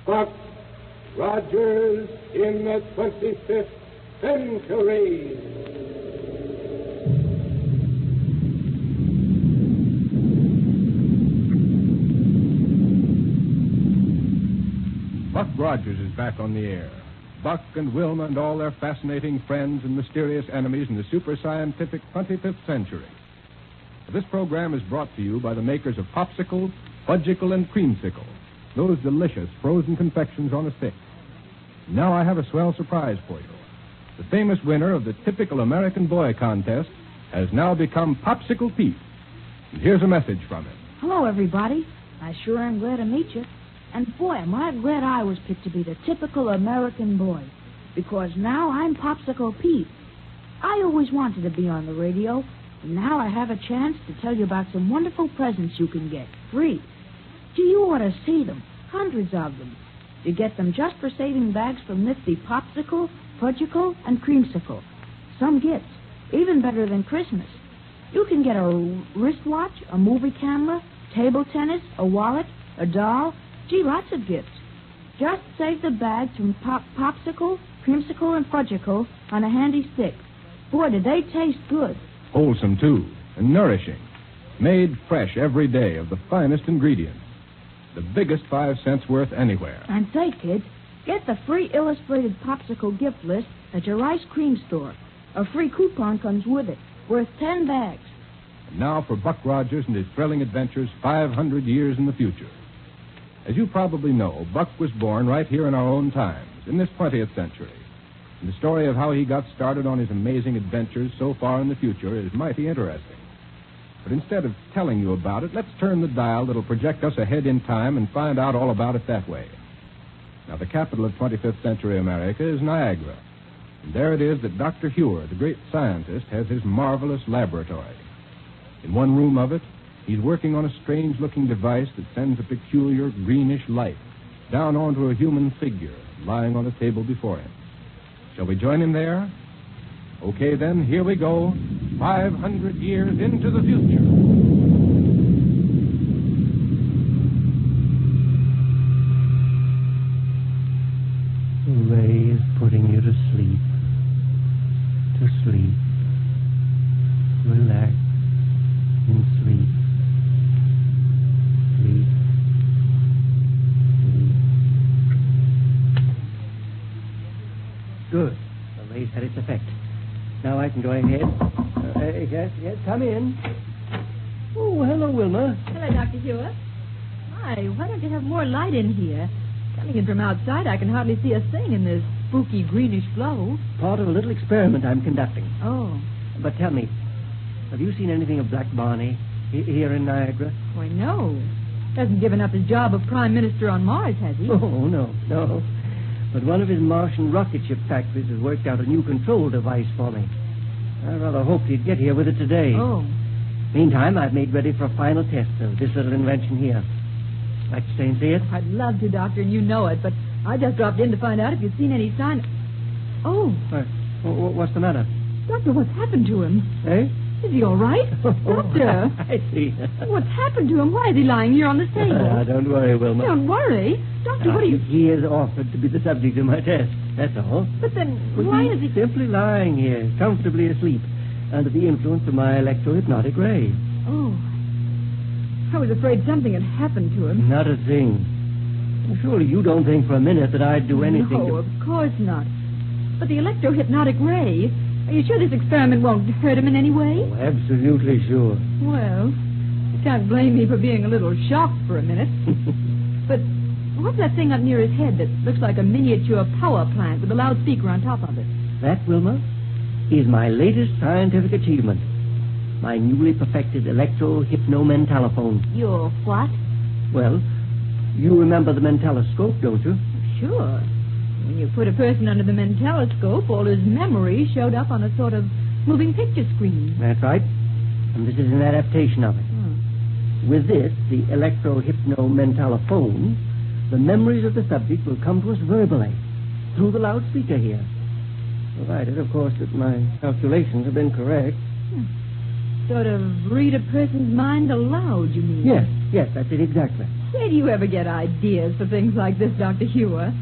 Buck Rogers in the 25th century. Buck Rogers is back on the air. Buck and Wilma and all their fascinating friends and mysterious enemies in the super-scientific 25th century. This program is brought to you by the makers of Popsicle, Fudgicle, and Creamsicle, those delicious frozen confections on a stick. Now I have a swell surprise for you. The famous winner of the typical American boy contest has now become Popsicle Pete. And here's a message from him. Hello, everybody. I sure am glad to meet you. And boy, am I glad I was picked to be the typical American boy. Because now I'm Popsicle Pete. I always wanted to be on the radio, and now I have a chance to tell you about some wonderful presents you can get, free. Gee, you ought to see them. Hundreds of them. You get them just for saving bags from nifty Popsicle, Fudgicle, and Creamsicle. Some gifts, even better than Christmas. You can get a wristwatch, a movie camera, table tennis, a wallet, a doll. Gee, lots of gifts. Just save the bags from Popsicle, Creamsicle, and Fudgicle on a handy stick. Boy, do they taste good. Wholesome, too, and nourishing. Made fresh every day of the finest ingredients. The biggest 5 cents worth anywhere. And say, kids, get the free illustrated Popsicle gift list at your ice cream store. A free coupon comes with it, worth 10 bags. And now for Buck Rogers and his thrilling adventures 500 years in the future. As you probably know, Buck was born right here in our own times, in this 20th century. And the story of how he got started on his amazing adventures so far in the future is mighty interesting. But instead of telling you about it, let's turn the dial that'll project us ahead in time and find out all about it that way. Now, the capital of 25th century America is Niagara. And there it is that Dr. Huer, the great scientist, has his marvelous laboratory. In one room of it, he's working on a strange-looking device that sends a peculiar greenish light down onto a human figure lying on a table before him. Shall we join him there? Okay, then, here we go. 500 years into the future. The ray is putting you to sleep. To sleep. Relax and sleep. Sleep. Sleep. Good. The ray's had its effect. Now I can go ahead. Yes, come in. Oh, hello, Wilma. Hello, Dr. Hewitt. My, why don't you have more light in here? Coming in from outside, I can hardly see a thing in this spooky greenish glow. Part of a little experiment I'm conducting. Oh. But tell me, have you seen anything of Black Barney here in Niagara? Why, no. Hasn't given up his job of Prime Minister on Mars, has he? Oh, no. But one of his Martian rocket ship factories has worked out a new control device for me. I rather hoped he'd get here with it today. Oh. Meantime, I've made ready for a final test of this little invention here. Like to stay and see it? I'd love to, Doctor, and you know it, but I just dropped in to find out if you'd seen any sign. Oh. What's the matter? Doctor, what's happened to him? Eh? Is he all right? Doctor! I see. What's happened to him? Why is he lying here on the table? Don't worry, Wilma. Don't worry. Doctor, what are you... He has offered to be the subject of my test. That's all. But then, why is he... simply lying here, comfortably asleep, under the influence of my electro-hypnotic ray. Oh. I was afraid something had happened to him. Not a thing. Surely you don't think for a minute that I'd do anything No, of course not. But the electro-hypnotic ray... Are you sure this experiment won't hurt him in any way? Oh, absolutely sure. Well, you can't blame me for being a little shocked for a minute. But what's that thing up near his head that looks like a miniature power plant with a loudspeaker on top of it? That, Wilma, is my latest scientific achievement. My newly perfected electro-hypno-mentalophone. Your what? Well, you remember the mentaloscope, don't you? Sure. When you put a person under the mentaloscope, all his memories showed up on a sort of moving picture screen. That's right. And this is an adaptation of it. With this, the electro-hypno-mentalophone, the memories of the subject will come to us verbally, through the loudspeaker here. Provided, of course, that my calculations have been correct. Sort of read a person's mind aloud, you mean? Yes, that's it exactly. Where do you ever get ideas for things like this, Dr. Hewer?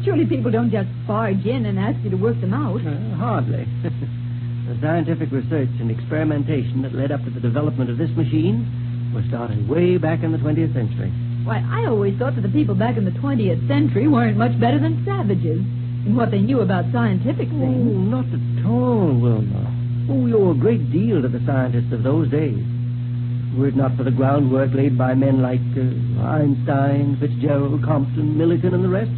Surely people don't just barge in and ask you to work them out. Hardly. The scientific research and experimentation that led up to the development of this machine was started way back in the 20th century. Why, I always thought that the people back in the 20th century weren't much better than savages in what they knew about scientific Oh, things. not at all, Wilma. Oh, we owe a great deal to the scientists of those days. Were it not for the groundwork laid by men like Einstein, Fitzgerald, Compton, Millikan, and the rest,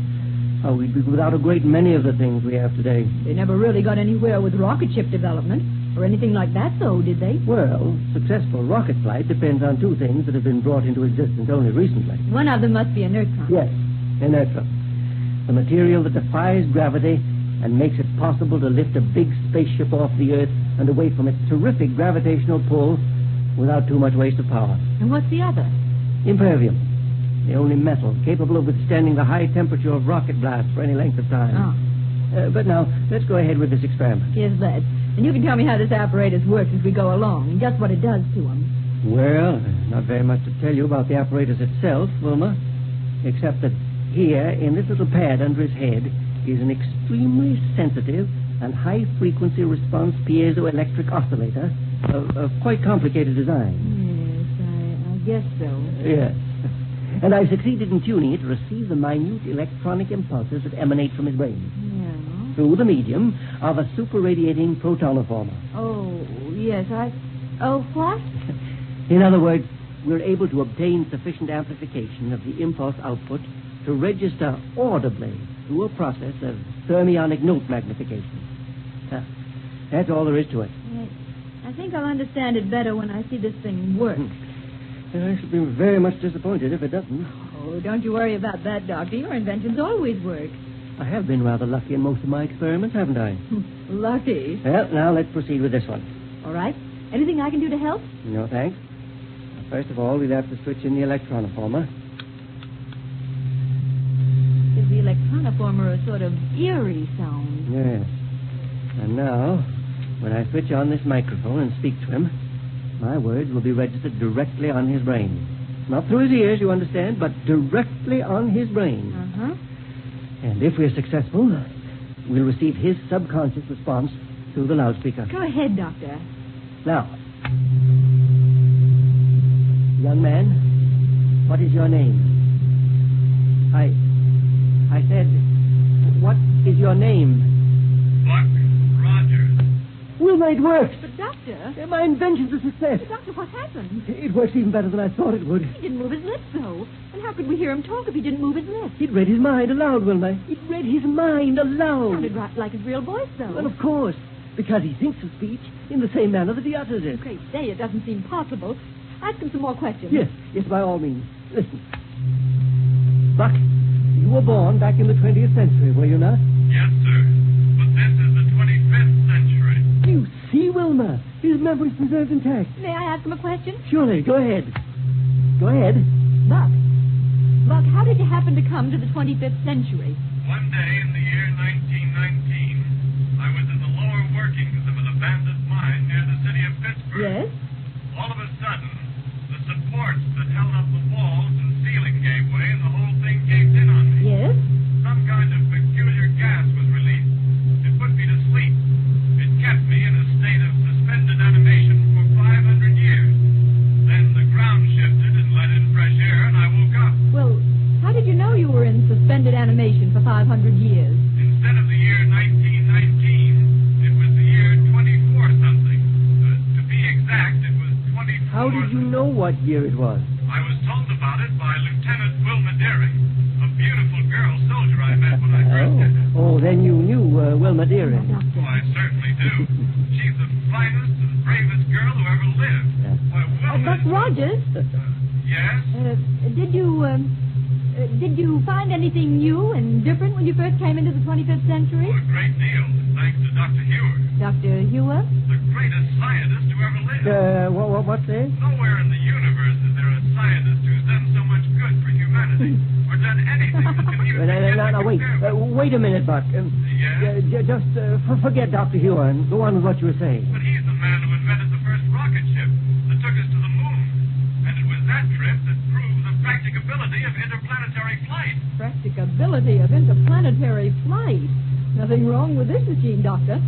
we'd be without a great many of the things we have today. They never really got anywhere with rocket ship development or anything like that, though, did they? Well, successful rocket flight depends on two things that have been brought into existence only recently. One of them must be a neutron. Yes, inertron. The material that defies gravity and makes it possible to lift a big spaceship off the Earth and away from its terrific gravitational pull without too much waste of power. And what's the other? Impervium. The only metal capable of withstanding the high temperature of rocket blasts for any length of time. But now, let's go ahead with this experiment. Yes, let's. And you can tell me how this apparatus works as we go along, and just what it does to them. Well, not very much to tell you about the apparatus itself, Wilma, except that here, in this little pad under his head, is an extremely sensitive and high-frequency response piezoelectric oscillator of quite complicated design. Yes, I guess so. Yes. And I've succeeded in tuning it to receive the minute electronic impulses that emanate from his brain Yeah. through the medium of a super-radiating protonoformer. Oh, yes, Oh, what? In other words, we're able to obtain sufficient amplification of the impulse output to register audibly through a process of thermionic note magnification. That's all there is to it. I think I'll understand it better when I see this thing work. I shall be very much disappointed if it doesn't. Oh, don't you worry about that, Doctor. Your inventions always work. I have been rather lucky in most of my experiments, haven't I? Lucky. Well, now let's proceed with this one. All right. Anything I can do to help? No, thanks. First of all, we'll have to switch in the electronoformer. Gives the electronoformer a sort of eerie sound. Yes. And now, when I switch on this microphone and speak to him, my words will be registered directly on his brain. Not through his ears, you understand, but directly on his brain. Uh-huh. And if we're successful, we'll receive his subconscious response through the loudspeaker. Go ahead, Doctor. Now, young man, what is your name? I said, what is your name? Buck Rogers. Wilma, it works. But, Doctor... My invention's a success. But, Doctor, what happened? It works even better than I thought it would. He didn't move his lips, though. And how could we hear him talk if he didn't move his lips? It read his mind aloud, Wilma. It read his mind aloud. Sounded right like his real voice, though. Well, of course, because he thinks of speech in the same manner that he utters it. Great day, it doesn't seem possible. Ask him some more questions. Yes, by all means. Listen. Buck, you were born back in the 20th century, were you not? Yes, sir. But this is the 25th century. You see, Wilma, his memory's preserved intact. May I ask him a question? Surely, go ahead. Go ahead. Buck, how did you happen to come to the 25th century? One day in the year 1919, I was in the lower workings of an abandoned mine near the city of Pittsburgh. Yes? All of a sudden, the supports that held up the walls and ceiling gave way and the whole thing caved in on me. Yes? Some kind of peculiar gas was released. It put me to sleep. It kept me in a state of suspended animation for 500 years. Then the ground shifted and let in fresh air and I woke up. Well, how did you know you were in suspended animation for 500 years? Instead of the year 1919, it was the year 24-something. To be exact, it was 24... How did you know what year it was? I was told about it by Lieutenant Wilma Deering, a beautiful girl soldier I met when I first did it. Oh, then you knew Wilma Deering. Oh, I certainly do. She's the finest and bravest girl who ever lived. Why, Wilma... Buck Rogers, Yes? did you find anything new and different when you first came into the 25th century? Oh, a great deal, thanks to Dr. Hewer, Dr. Hewer? the greatest scientist who ever lived. What's that? Nowhere in the universe is there a scientist who's done so much good for humanity, or done anything that can even begin to Wait. compare with. Wait a minute, Buck. Yes? Just forget Dr. Hewer and go on with what you were saying. But he's the man who invented the first rocket ship that took us to the moon. And it was that trip that proved the practicability of interplanetary flight. Practicability of interplanetary flight. Nothing wrong with this machine, Doctor.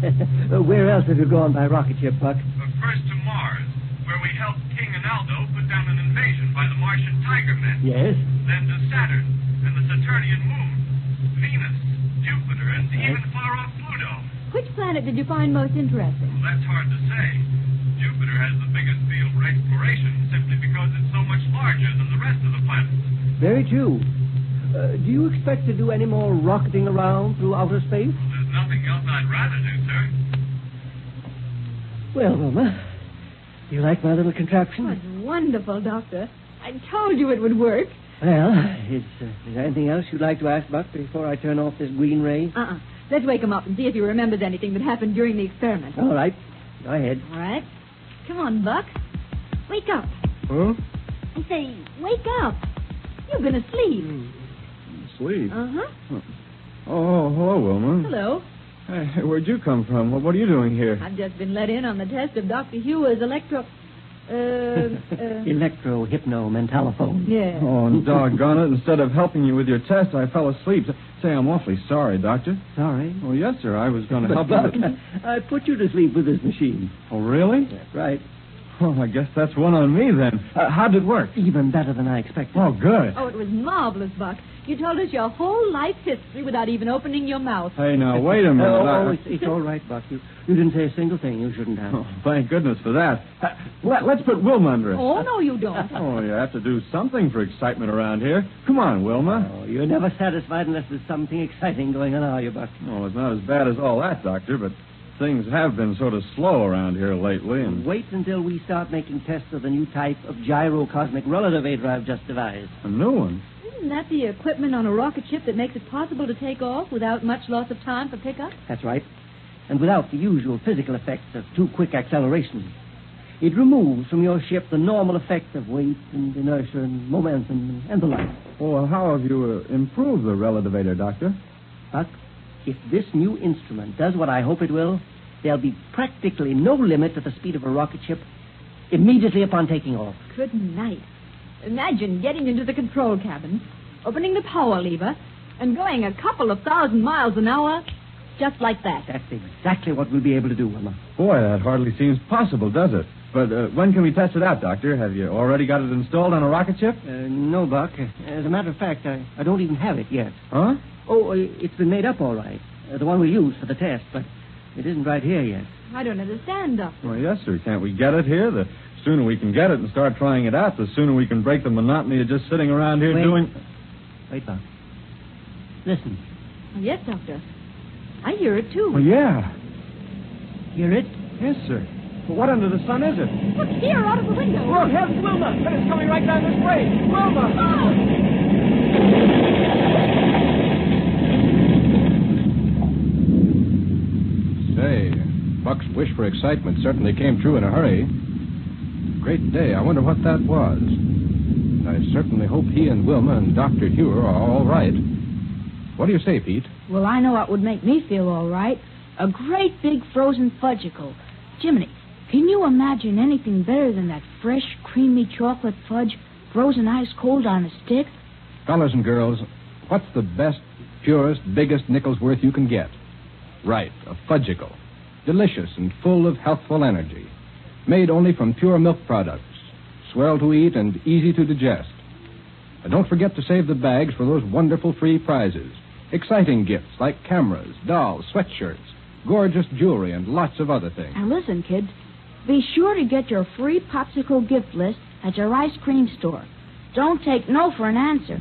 Where else have you gone by rocket ship, Buck? First to Mars, where we helped King and Aldo put down an invasion by the Martian Tiger Men. Yes. Then to Saturn and the Saturnian moon, Venus, Jupiter, and even far-off Pluto. Which planet did you find most interesting? Well, that's hard to say. Jupiter has the biggest field for exploration simply because it's so much larger than the rest of the planets. Very true. Do you expect to do any more rocketing around through outer space? Well, there's nothing else I'd rather do, sir. Well, Wilma, do you like my little contraption? Oh, it's wonderful, Doctor. I told you it would work. Well, is there anything else you'd like to ask, Buck, before I turn off this green ray? Let's wake him up and see if he remembers anything that happened during the experiment. All right. Go ahead. All right. Come on, Buck. Wake up. Huh? I say, wake up. You've been asleep. Sleep? Uh-huh. Oh, hello, Wilma. Hello. Hey, where'd you come from? What are you doing here? I've just been let in on the test of Dr. Hewer's Electro-hypno-mentalophone. Yeah. Oh, doggone it. Instead of helping you with your test, I fell asleep. Say, I'm awfully sorry, Doctor. Sorry? Oh, yes, sir. I was going to help Buck, you. I put you to sleep with this machine. Oh, really? That's right. Oh, I guess that's one on me, then. How did it work? Even better than I expected. Oh, good. Oh, it was marvelous, Buck. You told us your whole life history without even opening your mouth. Hey, now, wait a minute. It's all right, Buck. You didn't say a single thing you shouldn't have. Oh, thank goodness for that. Let's put Wilma under it. Oh, no, you don't. Oh, you have to do something for excitement around here. Come on, Wilma. Oh, you're never satisfied unless there's something exciting going on, are you, Buck? Oh, it's not as bad as all that, Doctor, but things have been sort of slow around here lately. And Wait until we start making tests of the new type of gyrocosmic relativator I've just devised. a new one. Isn't that the equipment on a rocket ship that makes it possible to take off without much loss of time for pickup? That's right. And without the usual physical effects of too quick acceleration. It removes from your ship the normal effects of weight and inertia and momentum and the like. Well, how have you improved the relativator, Doctor? Buck, if this new instrument does what I hope it will, there'll be practically no limit to the speed of a rocket ship immediately upon taking off. Good night. Imagine getting into the control cabin, opening the power lever, and going a couple of 1,000 miles an hour just like that. That's exactly what we'll be able to do, Wilma. Boy, that hardly seems possible, does it? But when can we test it out, Doctor? Have you already got it installed on a rocket ship? No, Buck. As a matter of fact, I don't even have it yet. Huh? Oh, it's been made up all right. The one we use for the test, but it isn't right here yet. I don't understand, Doctor. Well, yes, sir. Can't we get it here? The sooner we can get it and start trying it out, the sooner we can break the monotony of just sitting around here doing... Wait, Buck. Listen. Yes, Doctor. I hear it, too. Oh, yeah. Hear it? Yes, sir. But what under the sun is it? Look here, out of the window. Look, here's Wilma. And it's coming right down this way. Wilma! Say, Buck's wish for excitement certainly came true in a hurry. Great day. I wonder what that was. I certainly hope he and Wilma and Dr. Hewer are all right. What do you say, Pete? Well, I know what would make me feel all right. A great big frozen fudgicle. Jiminy, can you imagine anything better than that fresh, creamy chocolate fudge frozen ice cold on a stick? Fellas and girls, what's the best, purest, biggest nickel's worth you can get? Right, a fudgicle. Delicious and full of healthful energy. Made only from pure milk products. Swell to eat and easy to digest. And don't forget to save the bags for those wonderful free prizes. Exciting gifts like cameras, dolls, sweatshirts, gorgeous jewelry, and lots of other things. Now listen, kids. Be sure to get your free popsicle gift list at your ice cream store. Don't take no for an answer.